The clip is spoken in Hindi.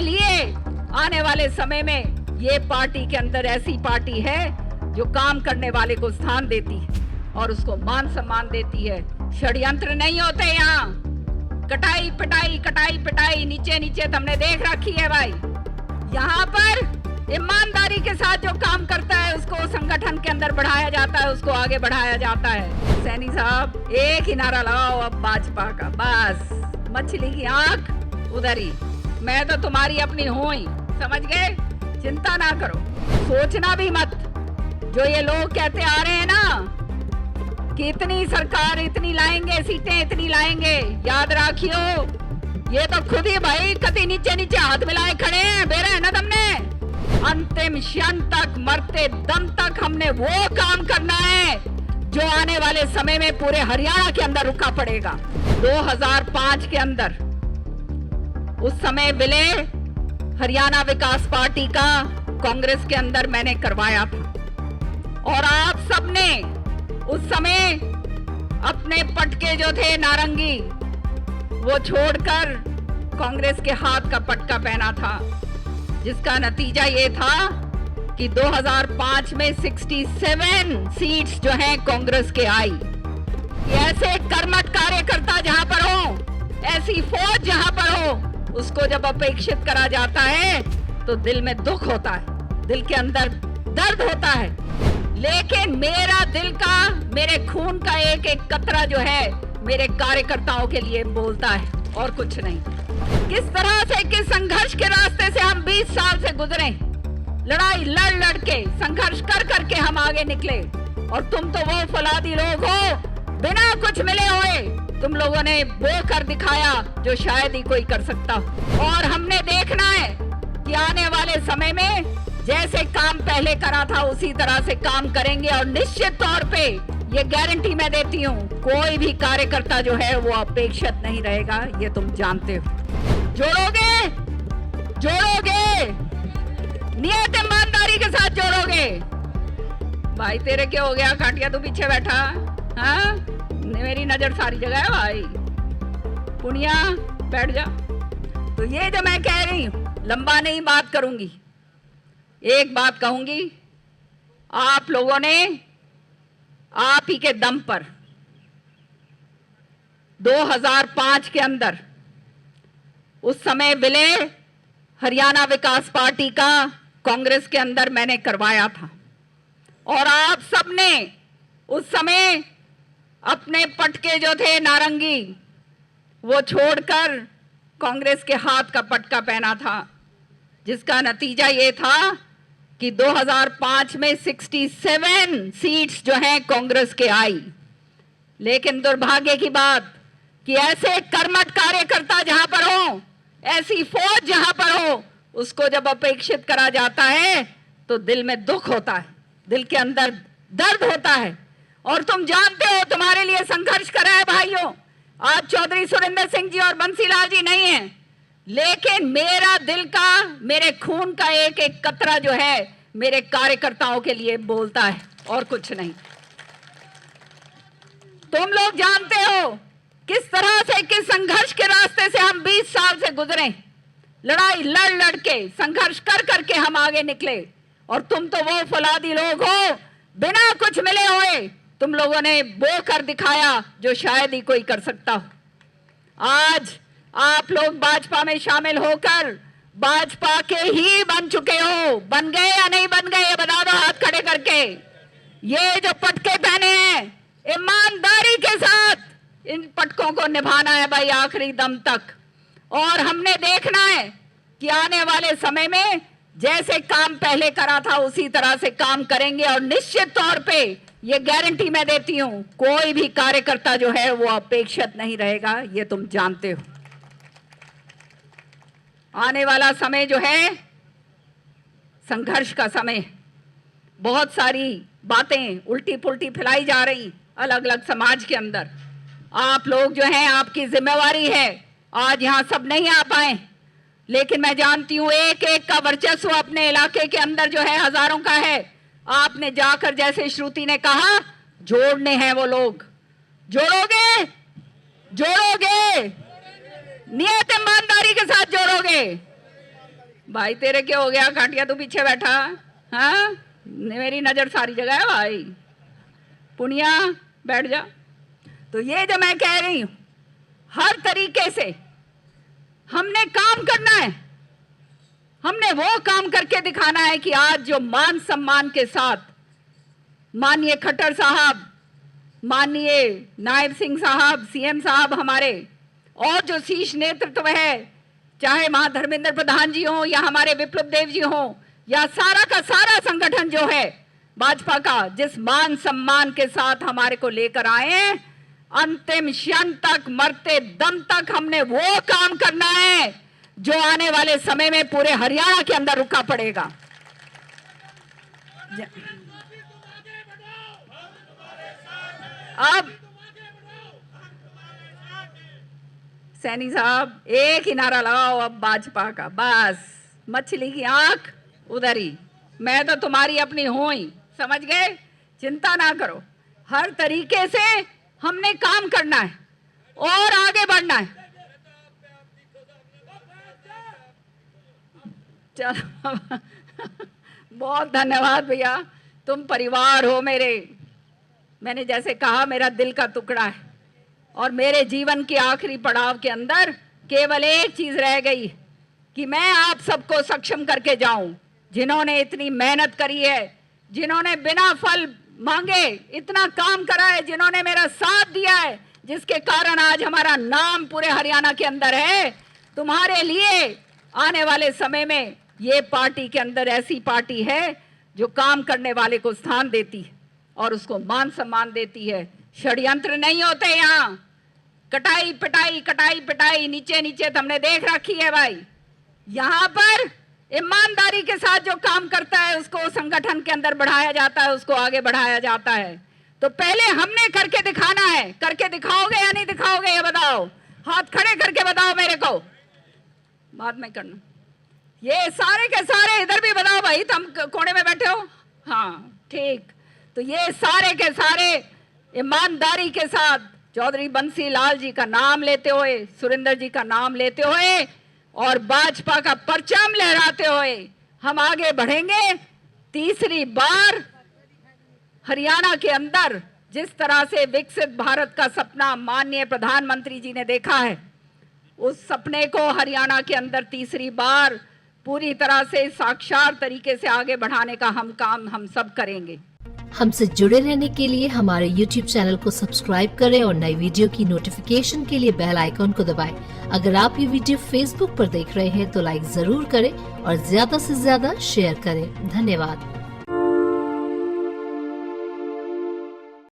के लिए आने वाले समय में ये पार्टी के अंदर ऐसी पार्टी है जो काम करने वाले को स्थान देती है और उसको मान सम्मान देती है। षड्यंत्र नहीं होते यहाँ, कटाई पिटाई नीचे नीचे तुमने देख रखी है भाई। यहाँ पर ईमानदारी के साथ जो काम करता है उसको संगठन के अंदर बढ़ाया जाता है, उसको आगे बढ़ाया जाता है। सैनी साहब एक ही नारा लगाओ अब भाजपा का, बस मछली की आंख उधर ही, मैं तो तुम्हारी अपनी हूं ही, समझ गए? चिंता ना करो, सोचना भी मत। जो ये लोग कहते आ रहे हैं ना कि इतनी सरकार इतनी लाएंगे, सीटें इतनी लाएंगे, याद रखियो ये तो खुद ही भाई कति नीचे नीचे हाथ मिलाए खड़े हैं। बेरा है ना तुमने, अंतिम क्षण तक मरते दम तक हमने वो काम करना है जो आने वाले समय में पूरे हरियाणा के अंदर रुका पड़ेगा। 2005 के अंदर उस समय विलय हरियाणा विकास पार्टी का कांग्रेस के अंदर मैंने करवाया था और आप सबने उस समय अपने पटके जो थे नारंगी वो छोड़कर कांग्रेस के हाथ का पटका पहना था, जिसका नतीजा ये था कि 2005 में 67 सीट्स जो हैं कांग्रेस के आई। ऐसे कर्मठ कार्यकर्ता जहां पर हो, ऐसी फौज जहां पर हो, उसको जब अपेक्षित करा जाता है तो दिल में दुख होता है, दिल के अंदर दर्द होता है। लेकिन मेरा दिल का, मेरे खून का एक एक कतरा जो है मेरे कार्यकर्ताओं के लिए बोलता है और कुछ नहीं। किस तरह से, किस संघर्ष के रास्ते से हम 20 साल से गुजरे, लड़ाई लड़ के संघर्ष कर करके हम आगे निकले। और तुम तो वो फौलादी लोग हो, बिना कुछ मिले हुए तुम लोगों ने वो कर दिखाया जो शायद ही कोई कर सकता। और हमने देखना है कि आने वाले समय में जैसे काम पहले करा था उसी तरह से काम करेंगे और निश्चित तौर पे ये गारंटी मैं देती हूँ, कोई भी कार्यकर्ता जो है वो अपेक्षित नहीं रहेगा, ये तुम जानते हो। जोड़ोगे नियत ईमानदारी के साथ जोड़ोगे। भाई तेरे क्या हो गया काटिया, तू पीछे बैठा? हाँ, मेरी नजर सारी जगह है भाई, पुनिया बैठ जा। तो ये जो मैं कह रही हूँ, लंबा नहीं बात करूंगी, एक बात कहूंगी, आप लोगों ने आप ही के दम पर 2005 के अंदर उस समय विलय हरियाणा विकास पार्टी का कांग्रेस के अंदर मैंने करवाया था और आप सबने उस समय अपने पटके जो थे नारंगी वो छोड़कर कांग्रेस के हाथ का पटका पहना था, जिसका नतीजा ये था कि 2005 में 67 सीट्स जो हैं कांग्रेस के आई। लेकिन दुर्भाग्य की बात कि ऐसे कर्मठ कार्यकर्ता जहां पर हो, ऐसी फौज जहां पर हो, उसको जब अपेक्षित करा जाता है तो दिल में दुख होता है, दिल के अंदर दर्द होता है। और तुम जानते हो, तुम्हारे लिए संघर्ष करा है भाइयों। आज चौधरी सुरेंद्र सिंह जी और बंसीलाल जी नहीं है, लेकिन मेरा दिल का, मेरे खून का एक एक कतरा जो है मेरे कार्यकर्ताओं के लिए बोलता है और कुछ नहीं। तुम लोग जानते हो किस तरह से, किस संघर्ष के रास्ते से हम 20 साल से गुजरे, लड़ाई लड़ के संघर्ष कर करके हम आगे निकले। और तुम तो वो फौलादी लोग हो, बिना कुछ मिले हुए तुम लोगों ने वो कर दिखाया जो शायद ही कोई कर सकता हो। आज आप लोग भाजपा में शामिल होकर भाजपा के ही बन चुके हो, बन गए या नहीं बन गए ये बता दो हाथ खड़े करके। ये जो पटके पहने हैं, ईमानदारी के साथ इन पटकों को निभाना है भाई आखिरी दम तक। और हमने देखना है कि आने वाले समय में जैसे काम पहले करा था उसी तरह से काम करेंगे और निश्चित तौर पे ये गारंटी मैं देती हूं, कोई भी कार्यकर्ता जो है वो अपेक्षित नहीं रहेगा, ये तुम जानते हो। आने वाला समय जो है संघर्ष का समय, बहुत सारी बातें उल्टी पुल्टी फैलाई जा रही अलग अलग समाज के अंदर। आप लोग जो हैं, आपकी जिम्मेवारी है, आज यहाँ सब नहीं आ पाए, लेकिन मैं जानती हूँ एक एक का वर्चस्व अपने इलाके के अंदर जो है हजारों का है। आपने जाकर, जैसे श्रुति ने कहा, जोड़ने हैं वो लोग। जोड़ोगे नियत ईमानदारी के साथ जोड़ोगे। भाई तेरे क्या हो गया, काटिया तू पीछे बैठा? हाँ, मेरी नजर सारी जगह है भाई। पुनिया बैठ जा। तो ये जो मैं कह रही हूं, हर तरीके से हमने काम करना है, हमने वो काम करके दिखाना है कि आज जो मान सम्मान के साथ माननीय खट्टर साहब, माननीय नायब सिंह साहब, सीएम साहब हमारे, और जो शीर्ष नेतृत्व है, चाहे वहां धर्मेंद्र प्रधान जी हो या हमारे विप्लव देव जी हो या सारा का सारा संगठन जो है भाजपा का, जिस मान सम्मान के साथ हमारे को लेकर आए, अंतिम क्षण तक, मरते दम तक हमने वो काम करना है जो आने वाले समय में पूरे हरियाणा के अंदर रुका पड़ेगा। अब सैनी साहब एक ही नारा लगाओ अब भाजपा का, बस मछली की आंख उधर ही, मैं तो तुम्हारी अपनी हूं ही, समझ गए? चिंता ना करो, हर तरीके से हमने काम करना है और आगे बढ़ना है। चलो बहुत धन्यवाद भैया, तुम परिवार हो मेरे। मैंने जैसे कहा, मेरा दिल का टुकड़ा है और मेरे जीवन के आखिरी पड़ाव के अंदर केवल एक चीज रह गई कि मैं आप सबको सक्षम करके जाऊं, जिन्होंने इतनी मेहनत करी है, जिन्होंने बिना फल मांगे इतना काम करा है, जिन्होंने मेरा साथ दिया है, जिसके कारण आज हमारा नाम पूरे हरियाणा के अंदर है। तुम्हारे लिए आने वाले समय में ये पार्टी के अंदर ऐसी पार्टी है जो काम करने वाले को स्थान देती है और उसको मान सम्मान देती है। षड्यंत्र नहीं होते यहाँ, कटाई पिटाई कटाई पिटाई नीचे नीचे तो हमने देख रखी है भाई। यहाँ पर ईमानदारी के साथ जो काम करता है उसको संगठन के अंदर बढ़ाया जाता है, उसको आगे बढ़ाया जाता है। तो पहले हमने करके दिखाना है। करके दिखाओगे या नहीं दिखाओगे ये बताओ? हाथ खड़े करके बताओ मेरे को, बाद में करना। ये सारे के सारे इधर भी बताओ भाई, तुम कोने में बैठे हो, हाँ ठीक। तो ये सारे के सारे ईमानदारी के साथ चौधरी बंसी लाल जी का नाम लेते हुए, सुरेंद्र जी का नाम लेते हुए और भाजपा का परचम लहराते हुए हम आगे बढ़ेंगे। तीसरी बार हरियाणा के अंदर जिस तरह से विकसित भारत का सपना माननीय प्रधानमंत्री जी ने देखा है, उस सपने को हरियाणा के अंदर तीसरी बार पूरी तरह से साक्षात तरीके से आगे बढ़ाने का हम सब करेंगे। हमसे जुड़े रहने के लिए हमारे YouTube चैनल को सब्सक्राइब करें और नई वीडियो की नोटिफिकेशन के लिए बेल आइकॉन को दबाएं। अगर आप ये वीडियो Facebook पर देख रहे हैं तो लाइक जरूर करें और ज्यादा से ज्यादा शेयर करें। धन्यवाद।